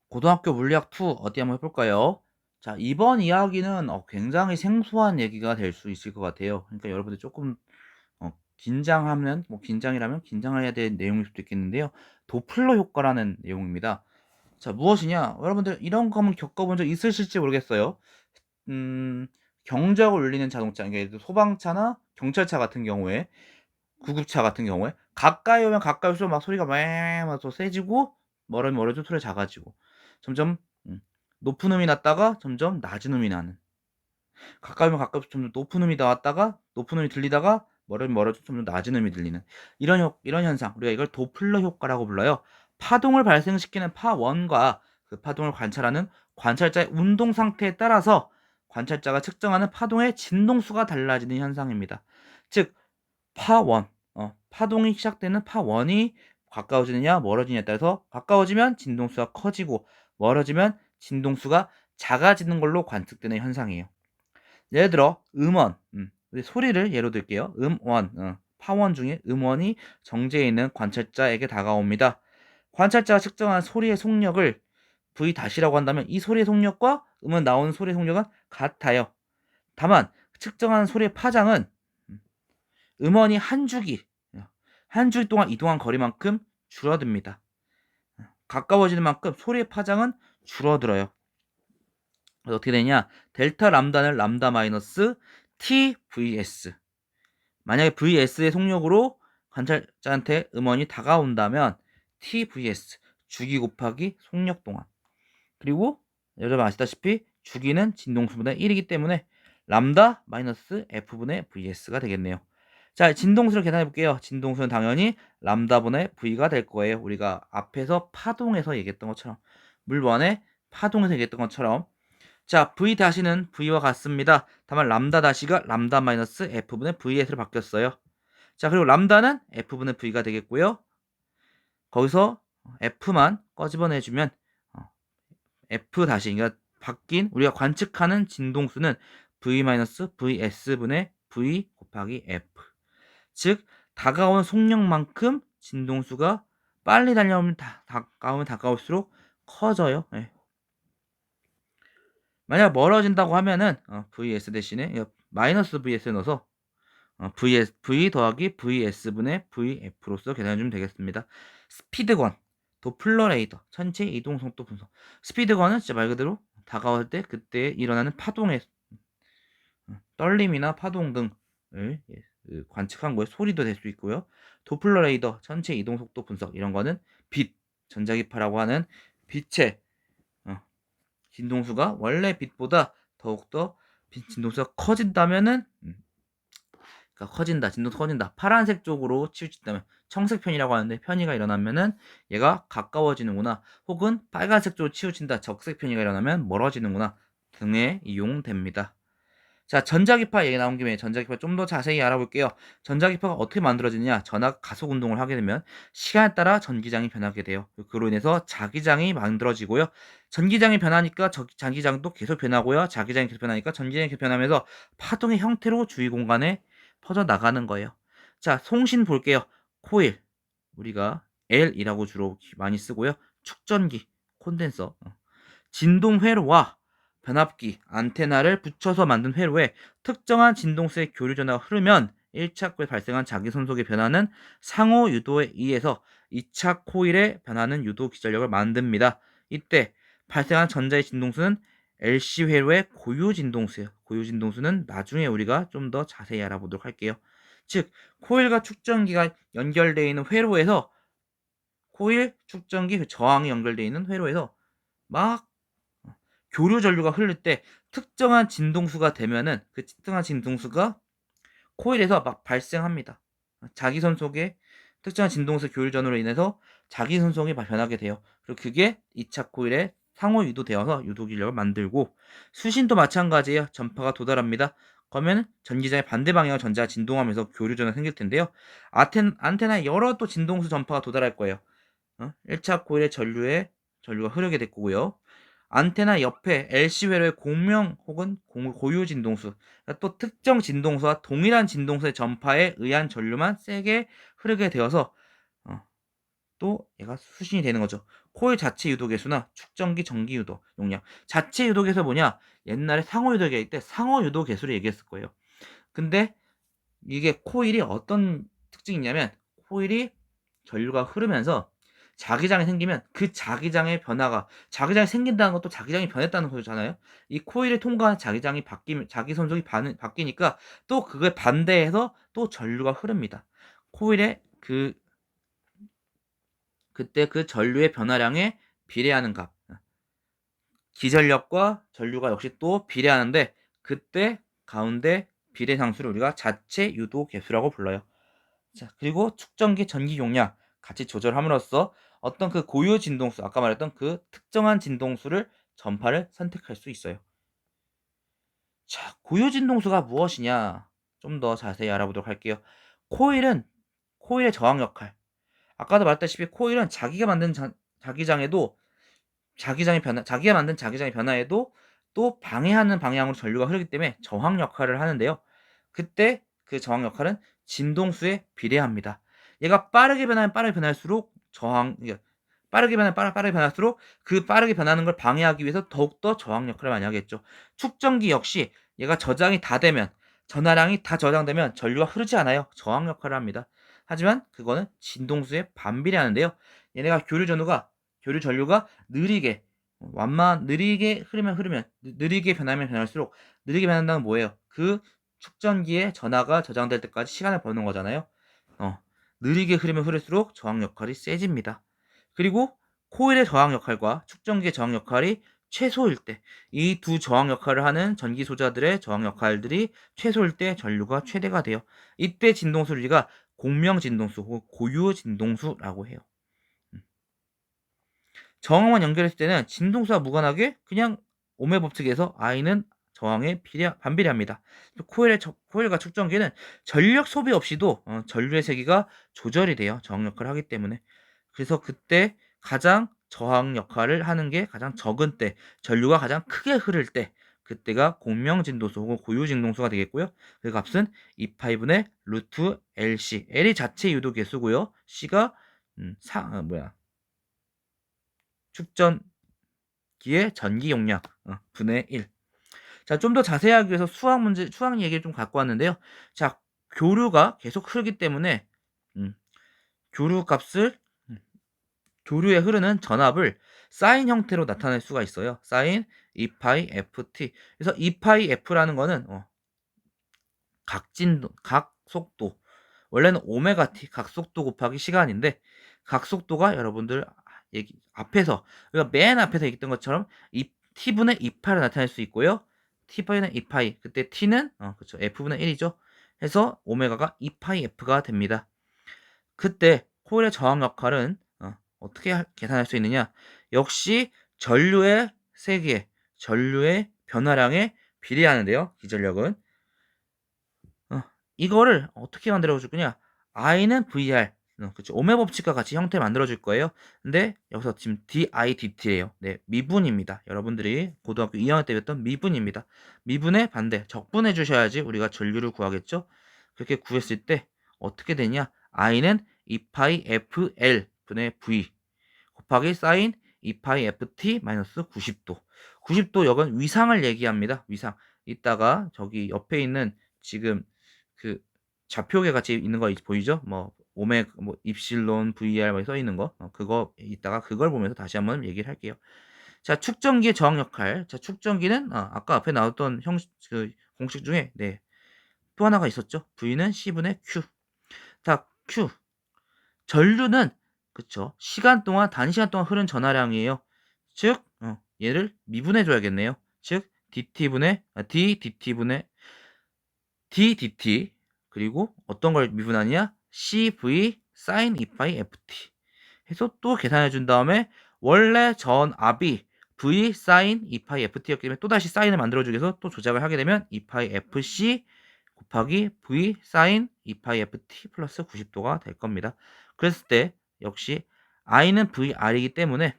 고등학교 물리학 2 어디 한번 해볼까요? 자, 이번 이야기는 굉장히 생소한 얘기가 될 수 있을 것 같아요. 그러니까 여러분들 조금 긴장하면, 긴장이라면 긴장해야 될 내용일 수도 있겠는데요. 도플러 효과라는 내용입니다. 자, 무엇이냐? 여러분들 이런 거 한번 겪어본 적 있으실지 모르겠어요. 음, 경적을 울리는 자동차, 그러니까 소방차나 경찰차 같은 경우에, 구급차 같은 경우에 가까이 오면 가까이 올수록 막 소리가 막 더 세지고, 멀어지면 멀어지면 소리가 작아지고, 점점 높은 음이 났다가 점점 낮은 음이 나는, 가까이 오면 가까이 올수록 점점 높은 음이 나왔다가 높은 음이 들리다가 멀어지면 멀어지면 점점 낮은 음이 들리는 이런 현상, 우리가 이걸 도플러 효과라고 불러요. 파동을 발생시키는 파원과 그 파동을 관찰하는 관찰자의 운동 상태에 따라서 관찰자가 측정하는 파동의 진동수가 달라지는 현상입니다. 즉 파원, 파동이 시작되는 파원이 가까워지느냐 멀어지느냐에 따라서 가까워지면 진동수가 커지고 멀어지면 진동수가 작아지는 걸로 관측되는 현상이에요. 예를 들어 음원, 우리 소리를 예로 들게요. 음원, 파원 중에 음원이 정지해 있는 관찰자에게 다가옵니다. 관찰자가 측정한 소리의 속력을 V-라고 한다면 이 소리의 속력과 음원 나오는 소리의 속력은 같아요. 다만 측정한 소리의 파장은 음원이 한 주기 동안 이동한 거리만큼 줄어듭니다. 가까워지는 만큼 소리의 파장은 줄어들어요. 그래서 어떻게 되냐? 델타 람다는 람다 마이너스 T vs. 만약에 vs의 속력으로 관찰자한테 음원이 다가온다면 T vs 주기 곱하기 속력 동안. 그리고 여러분 아시다시피 주기는 진동수분의 1이기 때문에 람다 마이너스 F분의 vs가 되겠네요. 자, 진동수를 계산해 볼게요. 진동수는 당연히 람다분의 v가 될 거예요. 우리가 앞에서 파동에서 얘기했던 것처럼, 물번에 파동에서 얘기했던 것처럼. 자, v 다시는 v와 같습니다. 다만 람다 다시가 람다 마이너스 F분의 vs로 바뀌었어요. 자, 그리고 람다는 F분의 v가 되겠고요. 거기서 F만 꺼집어내주면 F 다시, 그러니까 바뀐 우리가 관측하는 진동수는 v-vs분의 v 곱하기 f. 즉 다가오는 속력만큼 진동수가 빨리 달려오면 다가오면 다가올수록 커져요. 예. 만약 멀어진다고 하면은 vs 대신에 마이너스 vs 넣어서 v 더하기 vs분의 vf로서 계산해주면 되겠습니다. 스피드건, 도플러 레이더, 전체 이동 속도 분석. 스피드건은 진짜 말 그대로 다가올 때 그때 일어나는 파동의 떨림이나 파동 등을 관측한 거에 소리도 될 수 있고요. 도플러 레이더, 전체 이동 속도 분석, 이런 거는 빛, 전자기파라고 하는 빛의 진동수가 원래 빛보다 더욱더 진동수가 커진다면은 그러니까 커진다, 진동수 커진다, 파란색 쪽으로 치우친다면 청색 편이라고 하는데 편의가 일어나면은 얘가 가까워지는구나, 혹은 빨간색 쪽으로 치우친다, 적색 편의가 일어나면 멀어지는구나 등에 이용됩니다. 자, 전자기파 얘기 나온 김에 전자기파 좀 더 자세히 알아볼게요. 전자기파가 어떻게 만들어지느냐? 전하가 가속 운동을 하게 되면 시간에 따라 전기장이 변하게 돼요. 그로 인해서 자기장이 만들어지고요. 전기장이 변하니까 자기장도 계속 변하고요. 자기장이 계속 변하니까 전기장이 계속 변하면서 파동의 형태로 주위 공간에 퍼져 나가는 거예요. 자, 송신 볼게요. 코일, 우리가 L이라고 주로 많이 쓰고요. 축전기, 콘덴서, 진동 회로와 변압기, 안테나를 붙여서 만든 회로에 특정한 진동수의 교류 전하가 흐르면 1차 코일에 발생한 자기손속의 변화는 상호 유도에 의해서 2차 코일에 변하는 유도 기전력을 만듭니다. 이때 발생한 전자의 진동수는 LC 회로의 고유 진동수예요. 고유 진동수는 나중에 우리가 좀 더 자세히 알아보도록 할게요. 즉 코일과 축전기가 연결되어 있는 회로에서, 코일, 축전기, 저항이 연결되어 있는 회로에서 막 교류 전류가 흐를 때 특정한 진동수가 되면은 그 특정한 진동수가 코일에서 막 발생합니다. 자기선 속에 특정한 진동수 교류 전으로 인해서 자기선 속이 변하게 돼요. 그리고 그게 2차 코일에 상호 유도되어서 유도 기력을 만들고, 수신도 마찬가지예요. 전파가 도달합니다. 그러면 전기장의 반대 방향으로 전자가 진동하면서 교류 전환이 생길 텐데요. 안테나에 여러 또 진동수 전파가 도달할 거예요. 1차 코일의 전류가 흐르게 될 거고요. 안테나 옆에 LC 회로의 공명 혹은 고유 진동수, 그러니까 또 특정 진동수와 동일한 진동수의 전파에 의한 전류만 세게 흐르게 되어서 또 얘가 수신이 되는 거죠. 코일 자체 유도 계수나 축전기 전기 유도 용량. 자체 유도 계수 뭐냐? 옛날에 상호 유도 얘기할 때 상호 유도 계수를 얘기했을 거예요. 근데 이게 코일이 어떤 특징이 있냐면 코일이 전류가 흐르면서 자기장이 생기면 그 자기장의 변화가 자기장이 생긴다는 것도 자기장이 변했다는 거잖아요. 이 코일을 통과한 자기장이 바뀌면 자기 손속이 바뀌니까 또 그거에 반대해서 또 전류가 흐릅니다. 코일의 그때 그 전류의 변화량에 비례하는 값. 기전력과 전류가 역시 또 비례하는데 그때 가운데 비례 상수를 우리가 자체 유도 계수라고 불러요. 자, 그리고 축전기 전기 용량 같이 조절함으로써 어떤 그 고유 진동수, 아까 말했던 그 특정한 진동수를 전파를 선택할 수 있어요. 자, 고유 진동수가 무엇이냐? 좀 더 자세히 알아보도록 할게요. 코일은 코일의 저항 역할. 아까도 말했다시피 코일은 자기가 만든 자기장에도 자기가 만든 자기장의 변화에도 또 방해하는 방향으로 전류가 흐르기 때문에 저항 역할을 하는데요. 그때 그 저항 역할은 진동수에 비례합니다. 얘가 빠르게 변하면 빠르게 변할수록 빠르게 변하면 빠르게 변할수록 그 빠르게 변하는 걸 방해하기 위해서 더욱더 저항 역할을 많이 하겠죠. 축전기 역시 얘가 저장이 다 되면 전하량이 다 저장되면 전류가 흐르지 않아요. 저항 역할을 합니다. 하지만 그거는 진동수에 반비례하는데요. 얘네가 교류 전류가 느리게 느리게 흐르면 느리게 변하면 변할수록 느리게 변한다는 뭐예요? 그 축전기에 전하가 저장될 때까지 시간을 버는 거잖아요. 느리게 흐르면 흐를수록 저항 역할이 세집니다. 그리고 코일의 저항 역할과 축전기의 저항 역할이 최소일 때, 이 두 저항 역할을 하는 전기 소자들의 저항 역할들이 최소일 때 전류가 최대가 돼요. 이때 진동수를 우리가 공명 진동수 혹은 고유 진동수라고 해요. 저항만 연결했을 때는 진동수와 무관하게 그냥 ohm의 법칙에서 I는 저항에 반비례합니다. 코일과 축전기는 전력 소비 없이도 전류의 세기가 조절이 돼요. 저항 역할을 하기 때문에. 그래서 그때 가장 저항 역할을 하는 게 가장 적은 때, 전류가 가장 크게 흐를 때, 그때가 공명 진도수 혹은 고유 진동수가 되겠고요. 그 값은 2파이분의 루트 LC. L이 자체 유도 계수고요. C가 축전기의 전기 용량 분의 1. 자, 좀 더 자세하기 위해서 수학 얘기를 좀 갖고 왔는데요. 자, 교류가 계속 흐르기 때문에 교류 값을 교류에 흐르는 전압을 사인 형태로 나타낼 수가 있어요. 사인 2파이 ft. 그래서 2파이 f라는 거는 각 속도. 원래는 오메가 t 각 속도 곱하기 시간인데 각 속도가 여러분들 앞에서 우리가 맨 앞에서 얘기했던 것처럼 t분의 2파를 나타낼 수 있고요. t분의 2파이. 그때 t는 그렇죠. f분의 1이죠. 해서 오메가가 2파이 f가 됩니다. 그때 코일의 저항 역할은 어떻게 계산할 수 있느냐? 역시 전류의 세기에 전류의 변화량에 비례하는데요. 기전력은 이거를 어떻게 만들어 줄 거냐? I는 VR 그쵸. 오메 법칙과 같이 형태 만들어 줄 거예요. 근데 여기서 지금 DIDT예요. 네, 미분입니다. 여러분들이 고등학교 2학년 때 배웠던 미분입니다. 미분의 반대, 적분해 주셔야지 우리가 전류를 구하겠죠? 그렇게 구했을 때 어떻게 되냐? I는 2파이 FL 분의 V 곱하기 사인 2파이 FT 마이너스 90도. 90도 역은 위상을 얘기합니다. 위상. 이따가 저기 옆에 있는 지금 그 좌표계 같이 있는 거 보이죠? 뭐 오메 뭐 입실론 VR 뭐 써 있는 거 그거 이따가 그걸 보면서 다시 한번 얘기를 할게요. 자, 축전기의 저항 역할. 자, 축전기는 아까 앞에 나왔던 공식 중에 또 하나가 있었죠. V는 C분의 Q. 자, Q. 전류는 그쵸. 단시간 동안 흐른 전하량이에요. 즉 얘를 미분해 줘야겠네요. 즉 DDT분의 DDT 그리고 어떤 걸 미분하느냐? CV sin 2파이 FT 해서 또 계산해 준 다음에 원래 전압이 V sin 2파이 FT였기 때문에 또다시 사인을 만들어주기 위해서 또 조작을 하게 되면 2파이 FC 곱하기 V sin 2파이 FT 플러스 90도가 될 겁니다. 그랬을 때 역시 I는 VR이기 때문에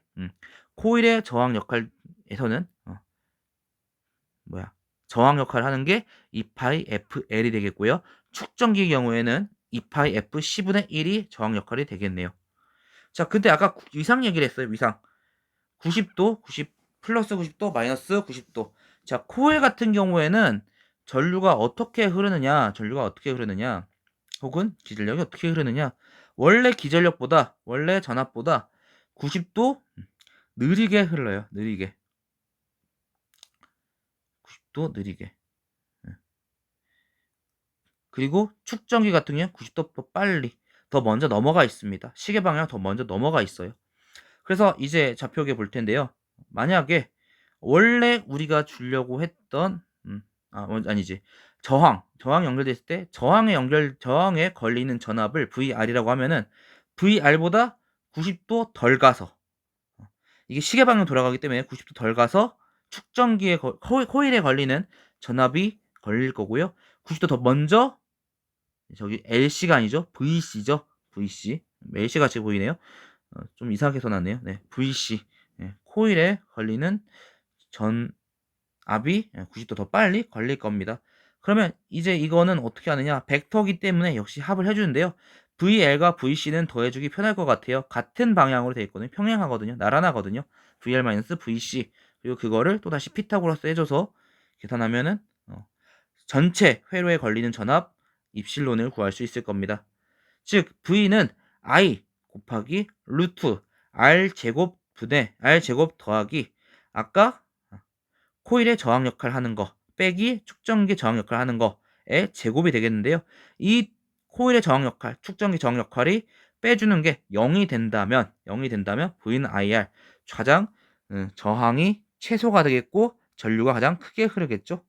코일의 저항 역할에서는 저항 역할을 하는 게 2파이 FL이 되겠고요. 축전기의 경우에는 2파이 FC분의 1이 저항 역할이 되겠네요. 자, 근데 아까 위상 얘기를 했어요. 위상. 90도, 90 플러스 90도, 마이너스 90도. 자, 코일 같은 경우에는 전류가 어떻게 흐르느냐, 혹은 기전력이 어떻게 흐르느냐. 원래 전압보다 90도 느리게 흘러요. 느리게. 90도 느리게. 그리고 축전기 같은 경우는 90도 더 빨리, 더 먼저 넘어가 있습니다. 시계 방향 더 먼저 넘어가 있어요. 그래서 이제 좌표계 볼 텐데요. 만약에 원래 우리가 주려고 했던 아니지. 저항 연결됐을 때 저항에 걸리는 전압을 VR이라고 하면은 VR보다 90도 덜 가서, 이게 시계 방향 돌아가기 때문에 90도 덜 가서 축전기에 코일에 걸리는 전압이 걸릴 거고요. 90도 더 먼저, 저기 LC가 아니죠. VC죠. VC. LC 같이 보이네요. 좀 이상하게 써놨네요. 네, VC. 네, 코일에 걸리는 전압이 90도 더 빨리 걸릴 겁니다. 그러면 이제 이거는 어떻게 하느냐? 벡터기 때문에 역시 합을 해주는데요. VL과 VC는 더해주기 편할 것 같아요. 같은 방향으로 되어 있거든요. 평행하거든요. 나란하거든요. VL-VC. 그리고 그거를 또다시 피타고라스 해줘서 계산하면은 전체 회로에 걸리는 전압 입실론을 구할 수 있을 겁니다. 즉 V는 I 곱하기 루트 R 제곱 분의 R 제곱 더하기 아까 코일의 저항 역할 하는 거 빼기 축전기 저항 역할 하는 거의 제곱이 되겠는데요. 이 코일의 저항 역할, 축전기 저항 역할이 빼주는 게 0이 된다면 V는 IR 가장 저항이 최소가 되겠고 전류가 가장 크게 흐르겠죠.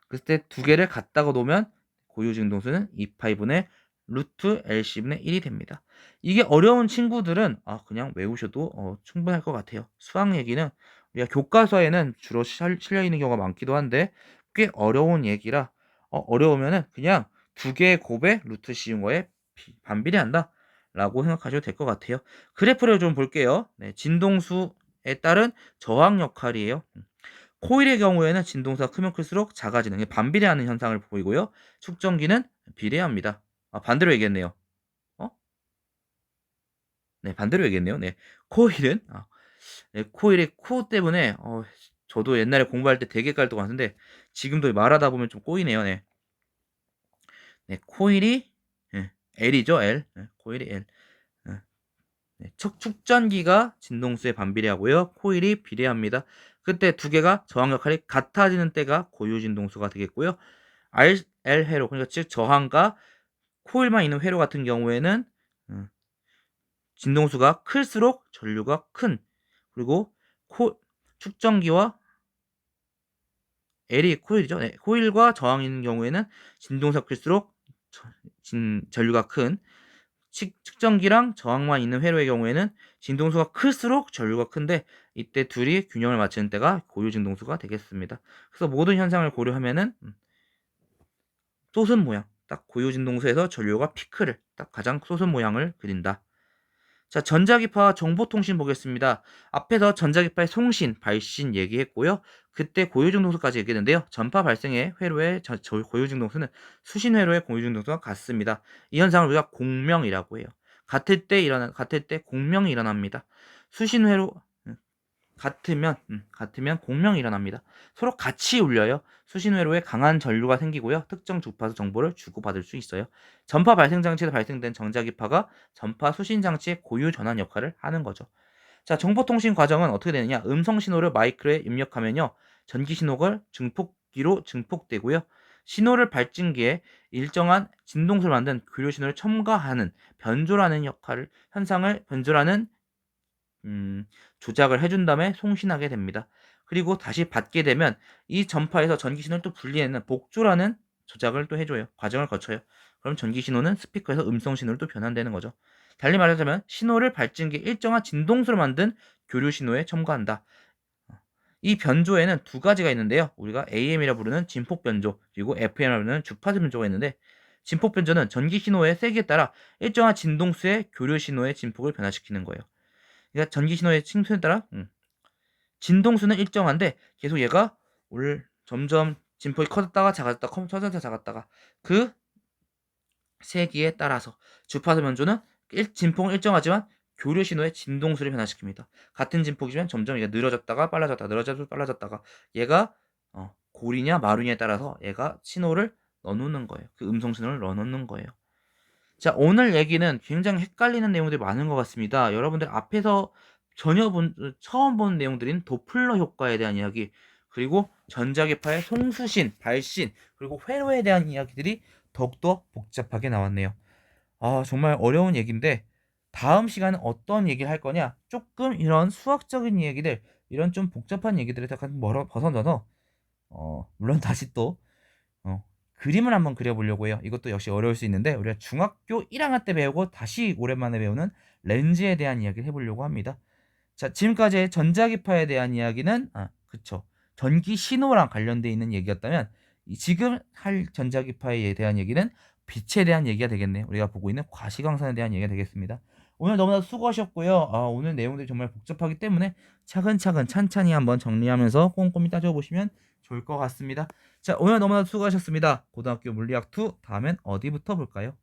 그랬을 때 두 개를 갖다가 놓으면 고유진동수는 2파이분의 루트 LC분의 1이 됩니다. 이게 어려운 친구들은 그냥 외우셔도 충분할 것 같아요. 수학 얘기는 우리가 교과서에는 주로 실려 있는 경우가 많기도 한데 꽤 어려운 얘기라 어려우면은 그냥 두 개의 곱에 루트 씌운 거에 반비례한다 라고 생각하셔도 될 것 같아요. 그래프를 좀 볼게요. 네, 진동수에 따른 저항 역할이에요. 코일의 경우에는 진동수가 크면 클수록 작아지는 반비례하는 현상을 보이고요. 축전기는 비례합니다. 반대로 얘기했네요. 네, 반대로 얘기했네요. 네, 코일은 네, 코일의 코 때문에 저도 옛날에 공부할 때 되게 깔도 많은데 지금도 말하다 보면 좀 꼬이네요. 네, 네, 코일이 L이죠. L. 네, 코일이 L. 네, 축전기가 진동수에 반비례하고요. 코일이 비례합니다. 그때 두 개가 저항 역할이 같아지는 때가 고유 진동수가 되겠고요. L 회로, 그러니까 즉 저항과 코일만 있는 회로 같은 경우에는 진동수가 클수록 전류가 큰, 그리고 축전기와 L이 코일이죠. 네, 코일과 저항이 있는 경우에는 진동수가 클수록 전류가 큰, 측정기랑 저항만 있는 회로의 경우에는 진동수가 클수록 전류가 큰데 이때 둘이 균형을 맞추는 때가 고유 진동수가 되겠습니다. 그래서 모든 현상을 고려하면은 솟은 모양, 딱 고유 진동수에서 전류가 피크를 딱 가장 솟은 모양을 그린다. 자, 전자기파와 정보통신 보겠습니다. 앞에서 전자기파의 송신, 발신 얘기했고요. 그때 고유중동수까지 얘기했는데요. 전파 발생의 회로의 고유중동수는 수신 회로의 고유중동수와 같습니다. 이 현상을 우리가 공명이라고 해요. 같을 때 공명이 일어납니다. 수신 회로 같으면 공명이 일어납니다. 서로 같이 울려요. 수신 회로에 강한 전류가 생기고요. 특정 주파수 정보를 주고받을 수 있어요. 전파 발생 장치에서 발생된 전자기파가 전파 수신 장치의 고유 전환 역할을 하는 거죠. 자, 정보통신 과정은 어떻게 되느냐? 음성 신호를 마이크로에 입력하면요. 전기 신호가 증폭기로 증폭되고요. 신호를 발진기에 일정한 진동수를 만든 교류 신호를 첨가하는 변조라는 조작을 해준 다음에 송신하게 됩니다. 그리고 다시 받게 되면 이 전파에서 전기 신호를 또 분리해내는 복조라는 조작을 또 해줘요. 과정을 거쳐요. 그럼 전기 신호는 스피커에서 음성 신호로 또 변환되는 거죠. 달리 말하자면 신호를 발진기에 일정한 진동수를 만든 교류 신호에 첨가한다. 이 변조에는 두 가지가 있는데요. 우리가 AM이라 부르는 진폭 변조, 그리고 FM이라 부르는 주파수 변조가 있는데, 진폭 변조는 전기 신호의 세기에 따라 일정한 진동수의 교류 신호의 진폭을 변화시키는 거예요. 그러니까 전기 신호의 층수에 따라 진동수는 일정한데 계속 얘가 점점 진폭이 커졌다가 작았다가 커졌다가 작았다가 그 세기에 따라서 주파수 변조는 진폭은 일정하지만 교류 신호의 진동수를 변화시킵니다. 같은 진폭이면 점점 얘가 늘어졌다가 빨라졌다가 늘어졌다가 빨라졌다가 얘가 골이냐 마루냐에 따라서 얘가 신호를 넣어놓는 거예요. 그 음성 신호를 넣어놓는 거예요. 자, 오늘 얘기는 굉장히 헷갈리는 내용들이 많은 것 같습니다. 여러분들 앞에서 처음 본 내용들인 도플러 효과에 대한 이야기, 그리고 전자기파의 송수신, 발신, 그리고 회로에 대한 이야기들이 더욱더 복잡하게 나왔네요. 정말 어려운 얘기인데, 다음 시간은 어떤 얘기를 할 거냐? 조금 이런 수학적인 얘기들, 이런 좀 복잡한 얘기들을 약간 벗어나서, 물론 다시 또, 어, 그림을 한번 그려보려고 해요. 이것도 역시 어려울 수 있는데, 우리가 중학교 1학년 때 배우고 다시 오랜만에 배우는 렌즈에 대한 이야기를 해보려고 합니다. 자, 지금까지의 전자기파에 대한 이야기는, 그쵸. 전기 신호랑 관련되어 있는 얘기였다면, 지금 할 전자기파에 대한 얘기는 빛에 대한 얘기가 되겠네요. 우리가 보고 있는 과시광선에 대한 얘기가 되겠습니다. 오늘 너무나 수고하셨고요. 오늘 내용들이 정말 복잡하기 때문에 차근차근 찬찬히 한번 정리하면서 꼼꼼히 따져보시면 좋을 것 같습니다. 자, 오늘 너무나 수고하셨습니다. 고등학교 물리학 2, 다음엔 어디부터 볼까요?